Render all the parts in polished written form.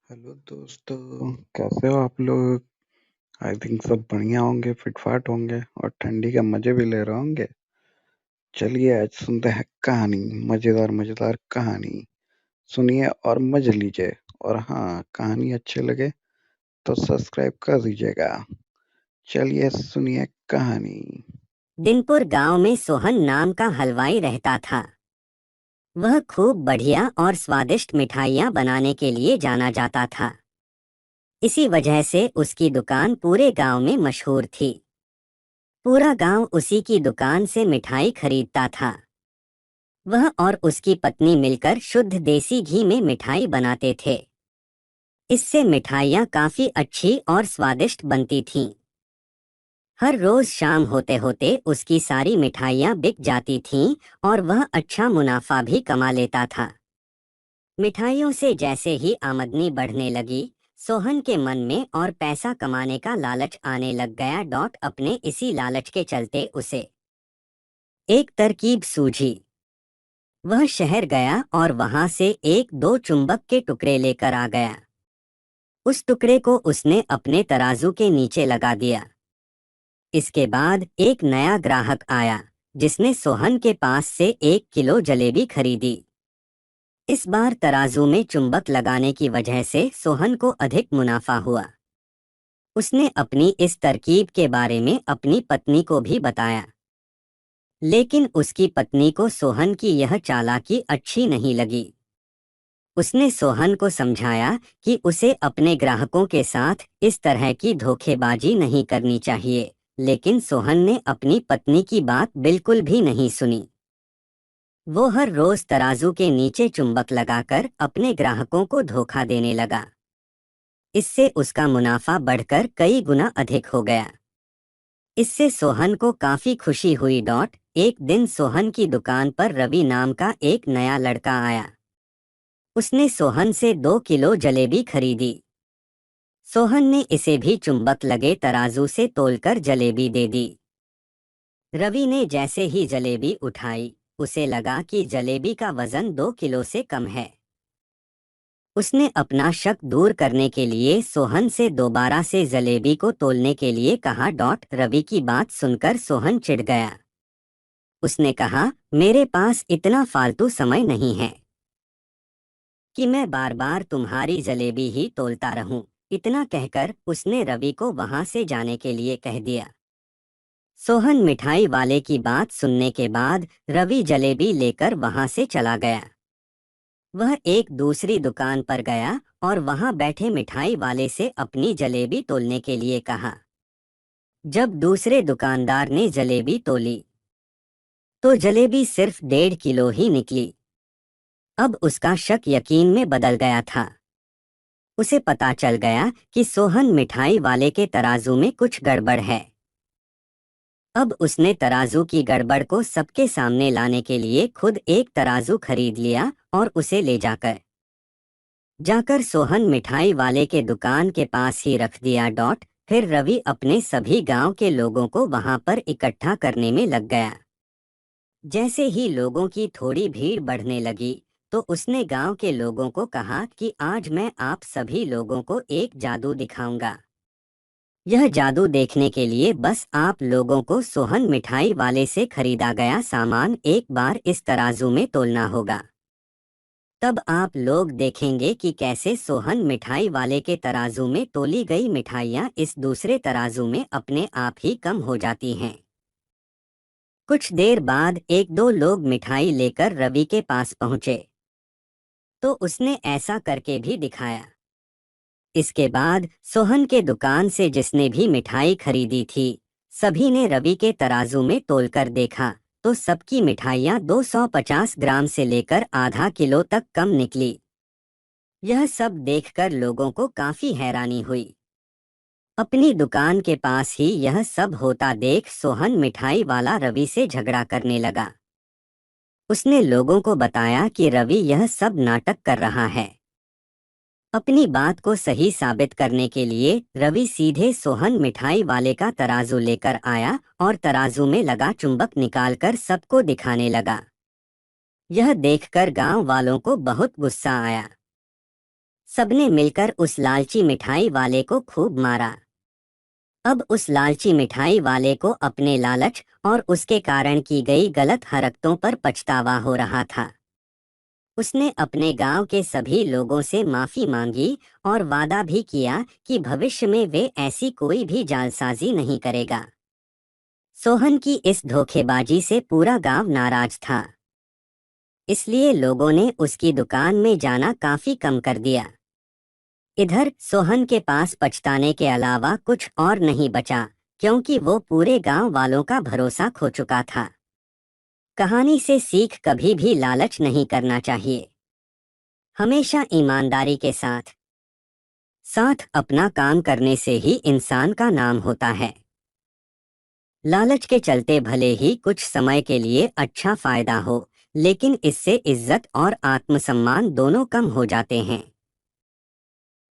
Hello दोस्तों, कैसे हो आप लोग। आई थिंक सब बढ़िया होंगे, फिटफाट होंगे और ठंडी के मजे भी ले रहे होंगे। चलिए आज सुनते हैं कहानी। मजेदार मजेदार कहानी सुनिए और मजे लीजिए। और हाँ, कहानी अच्छे लगे तो सब्सक्राइब कर दीजिएगा। चलिए सुनिए कहानी। दिनपुर गांव में सोहन नाम का हलवाई रहता था। वह खूब बढ़िया और स्वादिष्ट मिठाइयाँ बनाने के लिए जाना जाता था। इसी वजह से उसकी दुकान पूरे गांव में मशहूर थी। पूरा गांव उसी की दुकान से मिठाई खरीदता था। वह और उसकी पत्नी मिलकर शुद्ध देसी घी में मिठाई बनाते थे। इससे मिठाइयाँ काफी अच्छी और स्वादिष्ट बनती थीं। हर रोज शाम होते होते उसकी सारी मिठाइयाँ बिक जाती थीं और वह अच्छा मुनाफा भी कमा लेता था। मिठाइयों से जैसे ही आमदनी बढ़ने लगी, सोहन के मन में और पैसा कमाने का लालच आने लग गया। अपने इसी लालच के चलते उसे एक तरकीब सूझी। वह शहर गया और वहां से एक दो चुंबक के टुकड़े लेकर आ गया। उस टुकड़े को उसने अपने तराजू के नीचे लगा दिया। इसके बाद एक नया ग्राहक आया, जिसने सोहन के पास से 1 किलो जलेबी खरीदी। इस बार तराजू में चुंबक लगाने की वजह से सोहन को अधिक मुनाफा हुआ। उसने अपनी इस तरकीब के बारे में अपनी पत्नी को भी बताया। लेकिन उसकी पत्नी को सोहन की यह चालाकी अच्छी नहीं लगी। उसने सोहन को समझाया कि उसे अपने ग्राहकों के साथ इस तरह की धोखेबाजी नहीं करनी चाहिए, लेकिन सोहन ने अपनी पत्नी की बात बिल्कुल भी नहीं सुनी। वो हर रोज तराजू के नीचे चुंबक लगाकर अपने ग्राहकों को धोखा देने लगा। इससे उसका मुनाफा बढ़कर कई गुना अधिक हो गया। इससे सोहन को काफी खुशी हुई। एक दिन सोहन की दुकान पर रवि नाम का एक नया लड़का आया। उसने सोहन से 2 किलो जलेबी खरीदी। सोहन ने इसे भी चुंबक लगे तराजू से तोलकर जलेबी दे दी। रवि ने जैसे ही जलेबी उठाई, उसे लगा कि जलेबी का वजन 2 किलो से कम है। उसने अपना शक दूर करने के लिए सोहन से दोबारा से जलेबी को तोलने के लिए कहा। रवि की बात सुनकर सोहन चिढ़ गया। उसने कहा, मेरे पास इतना फालतू समय नहीं है कि मैं बार बार तुम्हारी जलेबी ही तोलता रहूं। इतना कहकर उसने रवि को वहां से जाने के लिए कह दिया। सोहन मिठाई वाले की बात सुनने के बाद रवि जलेबी लेकर वहां से चला गया। वह एक दूसरी दुकान पर गया और वहां बैठे मिठाई वाले से अपनी जलेबी तोलने के लिए कहा। जब दूसरे दुकानदार ने जलेबी तोली तो जलेबी सिर्फ 1.5 किलो ही निकली। अब उसका शक यकीन में बदल गया था। उसे पता चल गया कि सोहन मिठाई वाले के तराजू में कुछ गड़बड़ है। अब उसने तराजू की गड़बड़ को सबके सामने लाने के लिए खुद एक तराजू खरीद लिया और उसे ले जाकर जाकर सोहन मिठाई वाले के दुकान के पास ही रख दिया। फिर रवि अपने सभी गांव के लोगों को वहां पर इकट्ठा करने में लग गया। जैसे ही लोगों की थोड़ी भीड़ बढ़ने लगी, तो उसने गांव के लोगों को कहा कि आज मैं आप सभी लोगों को एक जादू दिखाऊंगा। यह जादू देखने के लिए बस आप लोगों को सोहन मिठाई वाले से खरीदा गया सामान एक बार इस तराजू में तोलना होगा। तब आप लोग देखेंगे कि कैसे सोहन मिठाई वाले के तराजू में तोली गई मिठाइयाँ इस दूसरे तराजू में अपने आप ही कम हो जाती हैं। कुछ देर बाद एक दो लोग मिठाई लेकर रवि के पास पहुंचे, तो उसने ऐसा करके भी दिखाया। इसके बाद सोहन के दुकान से जिसने भी मिठाई खरीदी थी, सभी ने रवि के तराजू में तोलकर देखा तो सबकी मिठाइयाँ 250 ग्राम से लेकर आधा किलो तक कम निकली। यह सब देखकर लोगों को काफी हैरानी हुई। अपनी दुकान के पास ही यह सब होता देख सोहन मिठाई वाला रवि से झगड़ा करने लगा। उसने लोगों को बताया कि रवि यह सब नाटक कर रहा है। अपनी बात को सही साबित करने के लिए रवि सीधे सोहन मिठाई वाले का तराजू लेकर आया और तराजू में लगा चुंबक निकालकर सबको दिखाने लगा। यह देखकर गांव वालों को बहुत गुस्सा आया। सबने मिलकर उस लालची मिठाई वाले को खूब मारा। अब उस लालची मिठाई वाले को अपने लालच और उसके कारण की गई गलत हरकतों पर पछतावा हो रहा था। उसने अपने गांव के सभी लोगों से माफी मांगी और वादा भी किया कि भविष्य में वे ऐसी कोई भी जालसाजी नहीं करेगा। सोहन की इस धोखेबाजी से पूरा गांव नाराज था, इसलिए लोगों ने उसकी दुकान में जाना काफी कम कर दिया। इधर सोहन के पास पछताने के अलावा कुछ और नहीं बचा, क्योंकि वो पूरे गांव वालों का भरोसा खो चुका था। कहानी से सीख कभी भी लालच नहीं करना चाहिए। हमेशा ईमानदारी के साथ साथ अपना काम करने से ही इंसान का नाम होता है। लालच के चलते भले ही कुछ समय के लिए अच्छा फायदा हो, लेकिन इससे इज्जत और आत्मसम्मान दोनों कम हो जाते हैं।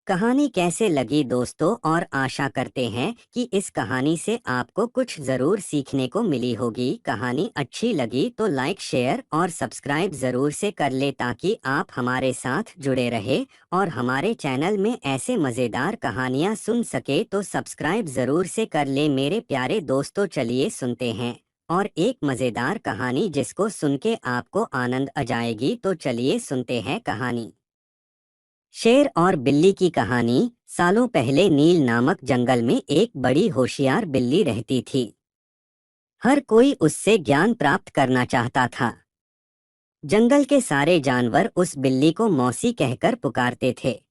कहानी कैसे लगी दोस्तों, और आशा करते हैं कि इस कहानी से आपको कुछ ज़रूर सीखने को मिली होगी। कहानी अच्छी लगी तो लाइक, शेयर और सब्सक्राइब ज़रूर से कर ले, ताकि आप हमारे साथ जुड़े रहे और हमारे चैनल में ऐसे मज़ेदार कहानियाँ सुन सके। तो सब्सक्राइब ज़रूर से कर ले मेरे प्यारे दोस्तों। चलिए सुनते हैं और एक मज़ेदार कहानी जिसको सुन के आपको आनंद आ जाएगी। तो चलिए सुनते हैं कहानी। शेर और बिल्ली की कहानी। सालों पहले नील नामक जंगल में एक बड़ी होशियार बिल्ली रहती थी। हर कोई उससे ज्ञान प्राप्त करना चाहता था। जंगल के सारे जानवर उस बिल्ली को मौसी कहकर पुकारते थे।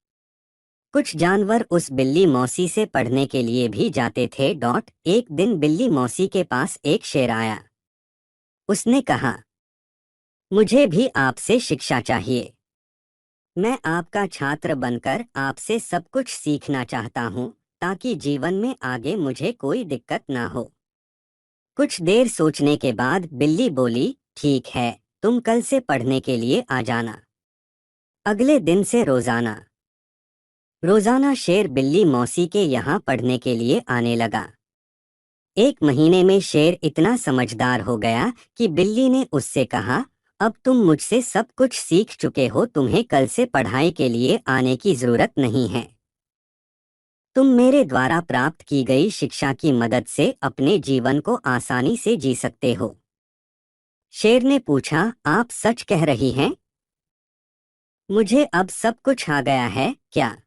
कुछ जानवर उस बिल्ली मौसी से पढ़ने के लिए भी जाते थे। एक दिन बिल्ली मौसी के पास एक शेर आया। उसने कहा, मुझे भी आपसे शिक्षा चाहिए। मैं आपका छात्र बनकर आपसे सब कुछ सीखना चाहता हूँ, ताकि जीवन में आगे मुझे कोई दिक्कत ना हो। कुछ देर सोचने के बाद बिल्ली बोली, ठीक है, तुम कल से पढ़ने के लिए आ जाना। अगले दिन से रोजाना रोजाना शेर बिल्ली मौसी के यहाँ पढ़ने के लिए आने लगा। एक महीने में शेर इतना समझदार हो गया कि बिल्ली ने उससे कहा, अब तुम मुझसे सब कुछ सीख चुके हो, तुम्हें कल से पढ़ाई के लिए आने की जरूरत नहीं है। तुम मेरे द्वारा प्राप्त की गई शिक्षा की मदद से अपने जीवन को आसानी से जी सकते हो। शेर ने पूछा, आप सच कह रही हैं? मुझे अब सब कुछ आ गया है क्या?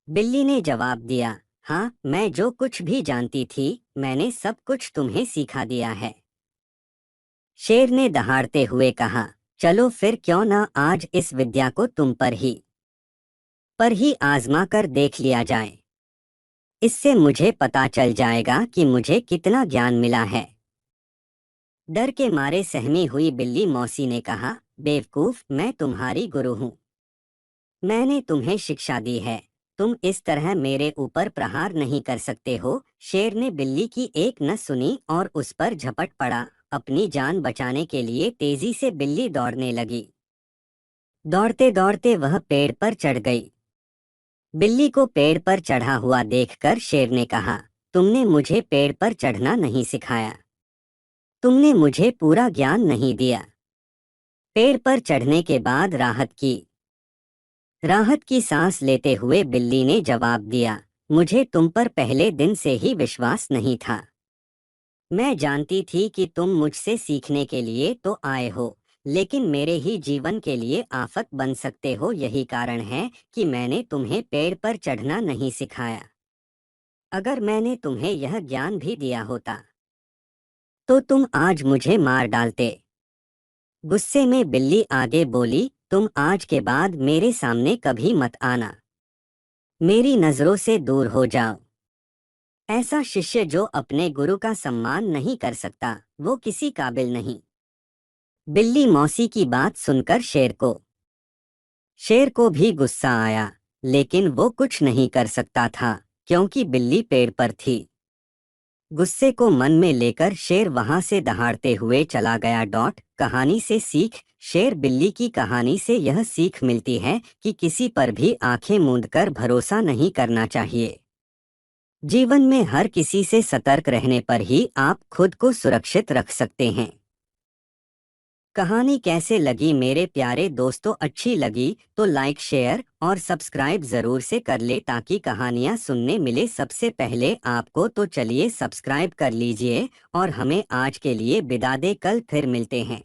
बिल्ली ने जवाब दिया, हाँ, मैं जो कुछ भी जानती थी मैंने सब कुछ तुम्हें सिखा दिया है। शेर ने दहाड़ते हुए कहा, चलो फिर क्यों ना आज इस विद्या को तुम पर ही आजमा कर देख लिया जाए। इससे मुझे पता चल जाएगा कि मुझे कितना ज्ञान मिला है। डर के मारे सहमी हुई बिल्ली मौसी ने कहा, बेवकूफ, मैं तुम्हारी गुरु हूँ। मैंने तुम्हें शिक्षा दी है, तुम इस तरह मेरे ऊपर प्रहार नहीं कर सकते हो। शेर ने बिल्ली की एक न सुनी और उस पर झपट पड़ा। अपनी जान बचाने के लिए तेजी से बिल्ली दौड़ने लगी। दौड़ते दौड़ते वह पेड़ पर चढ़ गई। बिल्ली को पेड़ पर चढ़ा हुआ देखकर शेर ने कहा, तुमने मुझे पेड़ पर चढ़ना नहीं सिखाया, तुमने मुझे पूरा ज्ञान नहीं दिया। पेड़ पर चढ़ने के बाद राहत की सांस लेते हुए बिल्ली ने जवाब दिया, मुझे तुम पर पहले दिन से ही विश्वास नहीं था। मैं जानती थी कि तुम मुझसे सीखने के लिए तो आए हो, लेकिन मेरे ही जीवन के लिए आफत बन सकते हो। यही कारण है कि मैंने तुम्हें पेड़ पर चढ़ना नहीं सिखाया। अगर मैंने तुम्हें यह ज्ञान भी दिया होता तो तुम आज मुझे मार डालते। गुस्से में बिल्ली आगे बोली, तुम आज के बाद मेरे सामने कभी मत आना। मेरी नजरों से दूर हो जाओ। ऐसा शिष्य जो अपने गुरु का सम्मान नहीं कर सकता, वो किसी काबिल नहीं। बिल्ली मौसी की बात सुनकर शेर को भी गुस्सा आया, लेकिन वो कुछ नहीं कर सकता था, क्योंकि बिल्ली पेड़ पर थी। गुस्से को मन में लेकर शेर वहां से दहाड़ते हुए चला गया। कहानी से सीख। शेर बिल्ली की कहानी से यह सीख मिलती है कि किसी पर भी आंखें मूंदकर भरोसा नहीं करना चाहिए। जीवन में हर किसी से सतर्क रहने पर ही आप खुद को सुरक्षित रख सकते हैं। कहानी कैसे लगी मेरे प्यारे दोस्तों? अच्छी लगी तो लाइक शेयर और सब्सक्राइब जरूर से कर ले ताकि कहानियाँ सुनने मिले सबसे पहले आपको। तो चलिए सब्सक्राइब कर लीजिए और हमें आज के लिए विदा दे, कल फिर मिलते हैं।